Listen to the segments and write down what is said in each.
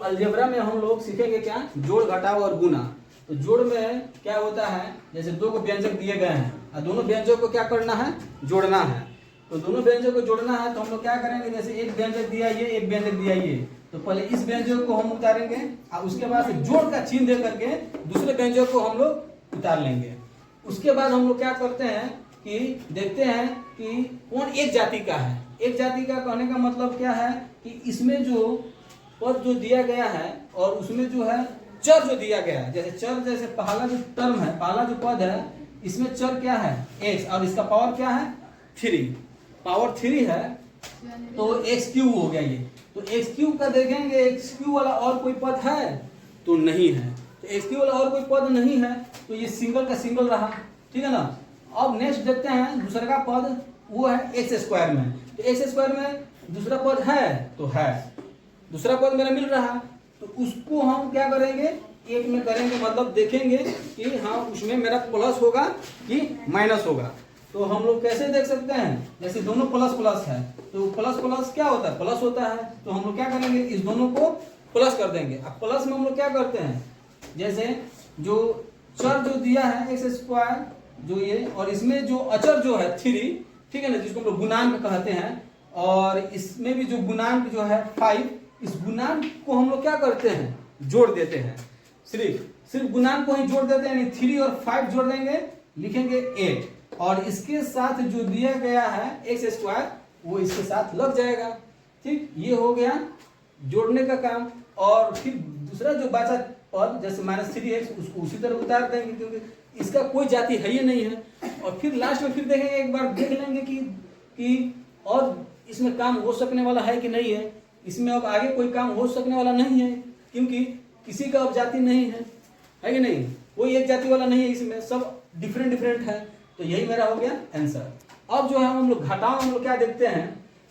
Algebra में हम लोग सीखेंगे क्या, जोड़ घटाव और गुना। तो जोड़ में क्या होता है, जैसे दो को व्यंजक दिए गए हैं और दोनों व्यंजक को क्या करना है, जोड़ना है। तो दोनों व्यंजक को जोड़ना है तो हम लोग क्या करेंगे, जैसे एक व्यंजक दिया ये, एक व्यंजक दिया ये, तो पहले इस व्यंजक को हम उतारेंगे और उसके बाद से जोड़ का चिन्ह दे करके दूसरे व्यंजक को हम लोग उतार लेंगे। उसके बाद हम लोग क्या करते हैं कि देखते हैं कि कौन एक जाति का है। एक जाति का कहने का मतलब क्या है कि इसमें जो पद जो दिया गया है और उसमें जो है चर जो दिया गया है, जैसे चर, जैसे पहला जो टर्म है, पहला जो पद है, इसमें चर क्या है, x, और इसका पावर क्या है, 3, पावर 3 है, तो एक्स क्यूब हो गया ये। तो एक्स क्यूब का देखेंगे, एक्स क्यूब वाला और कोई पद है तो नहीं है, तो एक्स क्यूब वाला और कोई पद नहीं है, तो ये सिंगल का सिंगल रहा, ठीक है ना। अब नेक्स्ट देखते हैं दूसरा का पद, वो है एक्स स्क्वायर में। तो एक्स स्क्वायर में दूसरा पद है तो है, दूसरा पद मेरा मिल रहा, तो उसको हम क्या करेंगे, एक में करेंगे, मतलब देखेंगे कि हाँ उसमें मेरा प्लस होगा कि माइनस होगा। तो हम लोग कैसे देख सकते हैं, जैसे दोनों प्लस प्लस है तो प्लस प्लस क्या होता है, प्लस होता है, तो हम लोग क्या करेंगे, इस दोनों को प्लस कर देंगे। अब प्लस में हम लोग क्या करते हैं, जैसे जो चर जो दिया है एक्स स्क्वायर जो ये, और इसमें जो अचर जो है 3, ठीक है ना, जिसको हम लोग गुणांक कहते हैं, और इसमें भी जो गुणांक जो है 5, इस गुणांक को हम लोग क्या करते हैं, जोड़ देते हैं। सिर्फ गुणांक को ही जोड़ देते हैं, यानी 3 और 5 जोड़ देंगे, लिखेंगे 8, और इसके साथ जो दिया गया है एक्स स्क्वायर वो इसके साथ लग जाएगा। ठीक, ये हो गया जोड़ने का काम। और फिर दूसरा जो बचा पद, जैसे -3x, उसको उसी तरह उतार देंगे क्योंकि इसका कोई जाति है ही नहीं है। और फिर लास्ट में फिर देखेंगे, एक बार देख लेंगे कि और इसमें काम हो सकने वाला है कि नहीं है। इसमें अब आगे कोई काम हो सकने वाला नहीं है क्योंकि किसी का अब जाति नहीं है कि नहीं, कोई एक जाति वाला नहीं है, इसमें सब डिफरेंट डिफरेंट है। तो यही मेरा हो गया आंसर। अब जो है हम लोग घटाव, हम लोग क्या देखते हैं,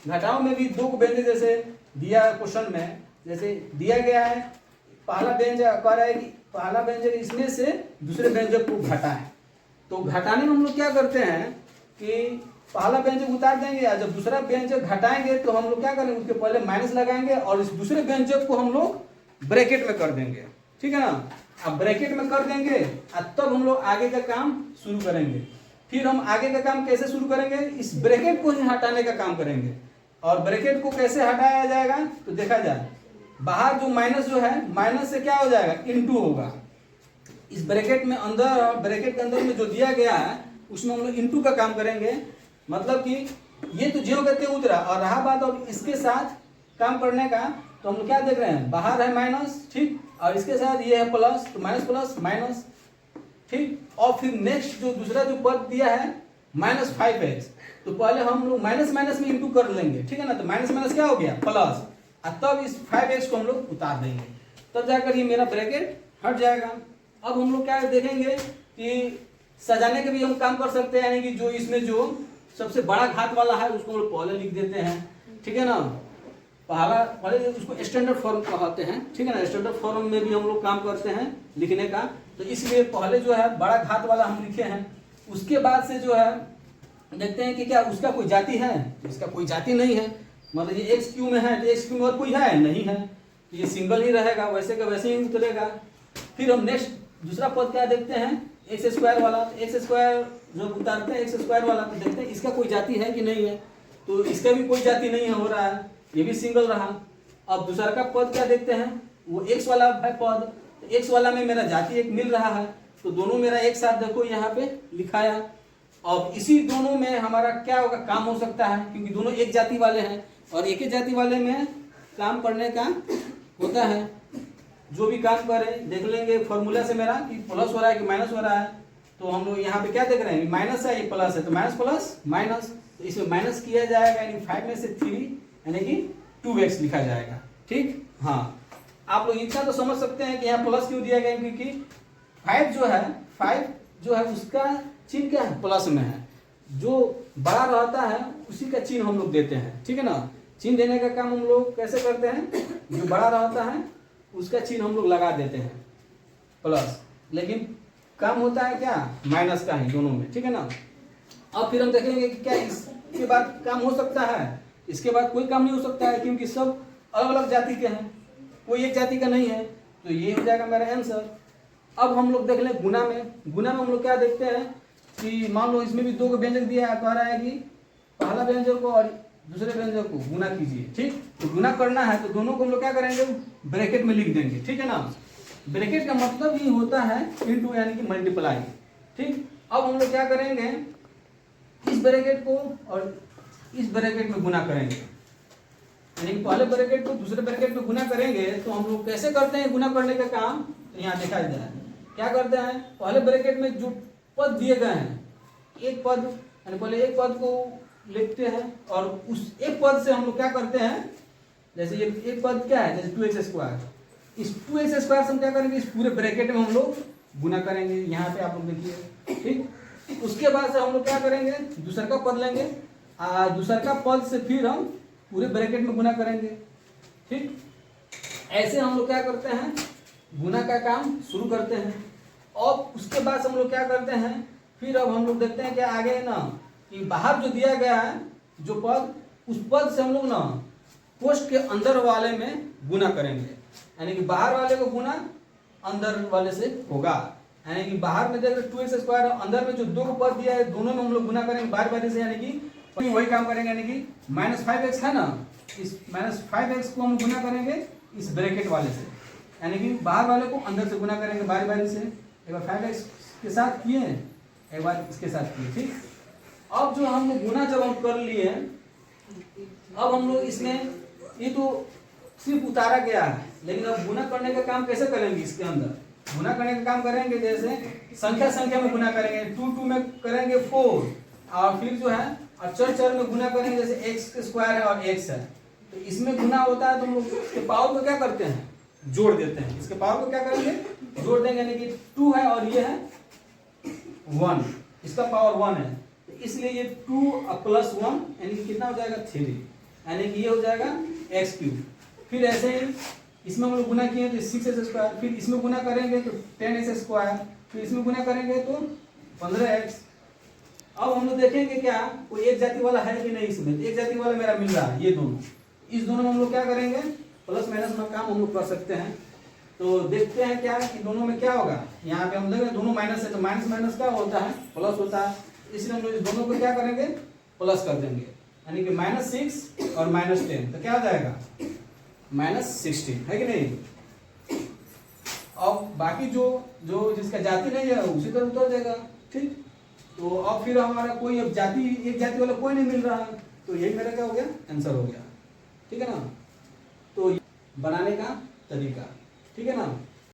घटाव में भी दो व्यंजक जैसे दिया क्वेश्चन में, जैसे दिया गया है पहला व्यंजक कह रहा है कि पहला व्यंजक इसमें से दूसरे व्यंजक को घटाएं। तो घटाने में हम लोग क्या करते हैं कि पहला व्यंजक उतार देंगे और जब दूसरा व्यंजक घटाएंगे तो हम लोग क्या करेंगे, उसके पहले माइनस लगाएंगे और इस दूसरे व्यंजक को हम लोग ब्रैकेट में कर देंगे, ठीक है ना। अब ब्रैकेट में कर देंगे और तब हम लोग आगे का काम शुरू करेंगे। फिर हम आगे का काम कैसे शुरू करेंगे, इस ब्रैकेट को ही हटाने का काम करेंगे। और ब्रैकेट को कैसे हटाया जाएगा तो देखा जाए, बाहर जो माइनस जो है, माइनस से क्या हो जाएगा, इनटू होगा। इस ब्रैकेट में अंदर और ब्रैकेट के अंदर में जो दिया गया है उसमें हम लोग इनटू का काम करेंगे। मतलब कि ये तो ज्यों कहते उतरा, और रहा बात और इसके साथ काम करने का, तो हम लोग क्या देख रहे हैं, बाहर है माइनस, ठीक, और इसके साथ ये है प्लस, तो माइनस प्लस माइनस, ठीक। और फिर नेक्स्ट जो दूसरा जो पद दिया है -5x, तो पहले हम लोग माइनस माइनस में इंटू कर लेंगे, ठीक है ना। तो माइनस माइनस क्या हो गया, प्लस, और तब इस 5x को हम लोग उतार देंगे, तब जाकर ये मेरा ब्रैकेट हट जाएगा। अब हम लोग क्या देखेंगे कि सजाने के भी हम काम कर सकते हैं, यानी कि जो इसमें जो सबसे बड़ा घात वाला है उसको हम लोग पहले लिख देते हैं, ठीक है ना। पहले उसको स्टैंडर्ड फॉर्म कहते हैं, ठीक है ना। स्टैंडर्ड फॉर्म में भी हम लोग काम करते हैं लिखने का, तो इसलिए पहले जो है बड़ा घात वाला हम लिखे हैं। उसके बाद से जो है देखते हैं कि क्या उसका कोई जाति है, तो इसका कोई जाति नहीं है। मतलब ये एक्स क्यू में है तो एक्स क्यू में और कोई है नहीं है, तो ये सिंगल ही रहेगा, वैसे का वैसे ही उतरेगा। फिर हम नेक्स्ट दूसरा पद क्या देखते हैं, एक्स स्क्वायर वाला। तो एक्स स्क्वायर जो उतारते हैं एक्स स्क्वायर वाला, तो देखते हैं इसका कोई जाति है कि नहीं है, तो इसका भी कोई जाति नहीं है, हो रहा है, ये भी सिंगल रहा। अब दूसरा का पद क्या देखते हैं, वो एक्स वाला है पद, तो एक्स वाला में मेरा जाति एक मिल रहा है, तो दोनों मेरा एक साथ देखो यहाँ पे लिखाया। अब इसी दोनों में हमारा क्या होगा, काम हो सकता है, क्योंकि दोनों एक जाति वाले हैं, और एक ही जाति वाले में काम करने का होता है। जो भी काम करें देख लेंगे फॉर्मूला से मेरा कि प्लस हो रहा है कि माइनस हो रहा है। तो हम लोग यहाँ पे क्या देख रहे हैं, माइनस है, ये प्लस है, तो माइनस प्लस माइनस, तो इसमें माइनस किया जाएगा, यानी 5 में से 3 यानी कि 2x लिखा जाएगा, ठीक। हाँ, आप लोग इतना तो समझ सकते हैं कि यहाँ प्लस क्यों दिया गया, क्योंकि 5 जो है उसका चिन्ह क्या है, प्लस में है। जो बड़ा रहता है उसी का चिन्ह हम लोग देते हैं, ठीक है ना। चिन्ह देने का काम हम लोग कैसे करते हैं, जो बड़ा रहता है उसका चिन्ह हम लोग लगा देते हैं प्लस, लेकिन काम होता है क्या, माइनस का ही दोनों में, ठीक है ना। अब फिर हम देखेंगे कि क्या इसके बाद काम हो सकता है, इसके बाद कोई काम नहीं हो सकता है, क्योंकि सब अलग अलग जाति के हैं। कोई एक जाति का नहीं है, तो ये हो जाएगा मेरा आंसर। अब हम लोग देख लें गुना में। गुना में हम लोग क्या देखते हैं कि मान लो इसमें भी दो को व्यंजक दिया है, कह रहा है कि पहला व्यंजक को और दूसरे व्यंजक को गुना कीजिए। ठीक, तो गुना करना है तो दोनों को हम लोग क्या करेंगे, ब्रैकेट में लिख देंगे। ठीक है ना, ब्रैकेट का मतलब ही होता है इनटू यानी कि मल्टीप्लाई। ठीक, अब हम लोग क्या करेंगे, इस ब्रैकेट को और इस ब्रैकेट में गुना करेंगे, यानी कि पहले ब्रैकेट को दूसरे ब्रैकेट में गुना करेंगे। तो हम लोग कैसे करते हैं गुना करने का काम, तो यहाँ दिखाई दे रहा है। क्या करते हैं, पहले ब्रैकेट में जो पद दिए गए हैं, एक पद यानी पहले एक पद को लिखते हैं और उस एक पद से हम लोग क्या करते हैं, जैसे ये एक पद क्या है, जैसे 2x², इस 2x² से हम क्या करेंगे, इस पूरे ब्रैकेट में हम लोग गुना करेंगे। यहाँ पे आप लोग देखिए। ठीक, उसके बाद से हम लोग क्या करेंगे, दूसरा का पद लेंगे, दूसरा का पद से फिर हम पूरे ब्रैकेट में गुना करेंगे। ठीक, ऐसे हम लोग क्या करते हैं, गुना का काम शुरू करते हैं। और उसके बाद हम लोग क्या करते हैं, फिर अब हम लोग देखते हैं कि आगे ना कि बाहर जो दिया गया है जो पद, उस पद से हम लोग ना कोष्ठ के अंदर वाले में गुना करेंगे, यानी कि बाहर वाले को गुना अंदर वाले से होगा। यानी कि बाहर में देख 2x², अंदर में जो दो को पद दिया है दोनों में हम लोग गुना करेंगे बार बार से, यानी कि वही काम करेंगे। यानी कि -5x है ना, इस -5x को हम गुना करेंगे इस ब्रैकेट वाले से, यानी कि बाहर वाले को अंदर से गुना करेंगे बारी बारी से। एक बार 5x के साथ किए, एक बार इसके साथ किए। ठीक, अब जो हम लोग गुना जब हम कर लिए, अब हम लोग इसमें ये तो सिर्फ उतारा गया है, लेकिन अब गुना करने का काम कैसे करेंगे, इसके अंदर गुना करने का काम करेंगे। जैसे संख्या संख्या में गुना करेंगे, 2 2 में करेंगे 4, और फिर जो है चर चर में गुना करेंगे, जैसे x² है और x है, तो इसमें गुना होता है तो हम लोग इसके पावर को क्या करते हैं, जोड़ देते हैं। इसके पावर को क्या करेंगे, जोड़ देंगे, यानी कि 2 है और ये है 1, इसका पावर 1 है, तो इसलिए ये 2 + 1 यानी कि कितना हो जाएगा 3, यानी कि ये हो जाएगा x³। फिर ऐसे ही इसमें हम लोग गुना किए तो 6x², फिर इसमें गुना करेंगे तो 10x², फिर इसमें गुना करेंगे तो 15x। अब हम लोग देखेंगे क्या कोई एक जाति वाला है कि नहीं, इसमें एक जाति वाला मेरा मिल रहा है, ये दोनों, इस दोनों में हम लोग क्या करेंगे, प्लस माइनस में काम हम लोग कर सकते हैं। तो देखते हैं क्या कि दोनों में क्या होगा। यहाँ पे हम देख रहे हैं दोनों माइनस है, तो माइनस माइनस क्या होता है, प्लस होता है, इसलिए हम लोग इस दोनों को क्या करेंगे, प्लस कर देंगे, यानी कि -6 और -10, तो क्या हो जाएगा -16, है कि नहीं। अब बाकी जो जिसका जाति नहीं है उसी तरह उतर जाएगा। ठीक, तो अब फिर हमारा कोई अब एक जाति वाला कोई नहीं मिल रहा है, तो यही मेरा क्या हो गया, आंसर हो गया। ठीक है ना, तो बनाने का तरीका, ठीक है ना।